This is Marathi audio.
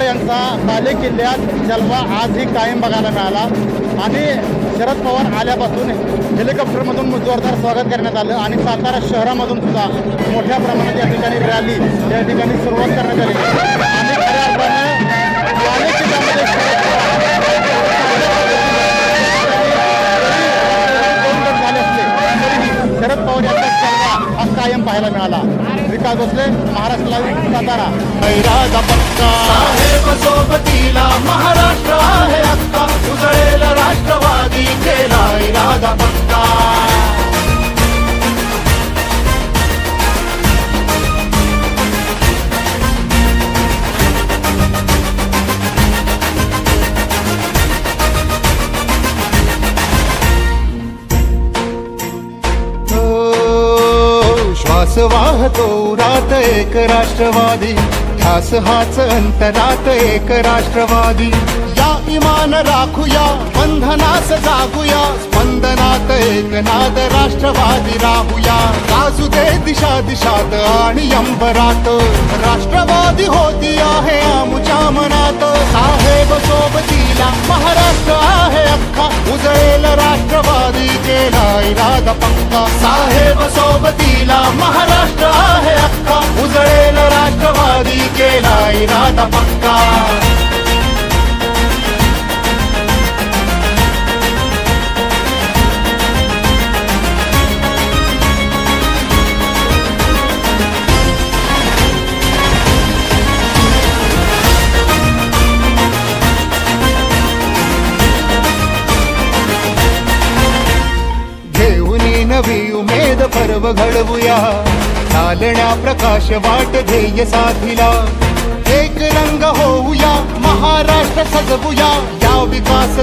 पवार यांचा बाले किल्ल्यात जलवा आजही कायम बघायला मिळाला आणि शरद पवार आल्यापासून हेलिकॉप्टरमधून जोरदार स्वागत करण्यात आलं आणि सातारा शहरामधून सुद्धा मोठ्या प्रमाणात या ठिकाणी रॅली या ठिकाणी सुरुवात करण्यात आली आणि खऱ्या अर्थानं बाले किल्ल्यामध्ये शरद पवार यांचा जलवा हा कायम पाहायला मिळाला। विकास भोसले, महाराष्ट्र लाईव्ह, सातारा। इरादा पक्का साहेब सोबतीला महाराष्ट्र आहे हक्का उजळेल राष्ट्रवादी केला इरादा पक्का। श्वास वाहतो रात एक राष्ट्रवादी ध्यास हाच अंतरात एक राष्ट्रवादी या इमान राखूया बंधनास जागूया स्पंदनात एक नाद राष्ट्रवादी राहूया गाजू दे दिशा दिशात आणि अंबरात राष्ट्रवादी होती आहे आमुच्या मनात साहेब सोबतीला महाराष्ट्र आहे अख्खा उजळेल राष्ट्रवादी केला इरादा पक्का साहेब सोबतीला महाराष्ट्र आहे अख्खा उजळेल राष्ट्रवादी केला इरादा पक्का। नवी उमेद पर्व घडवूया चालण्या प्रकाश वाट ध्येय साधिला एक रंग होऊया महाराष्ट्र सजवूया या विकास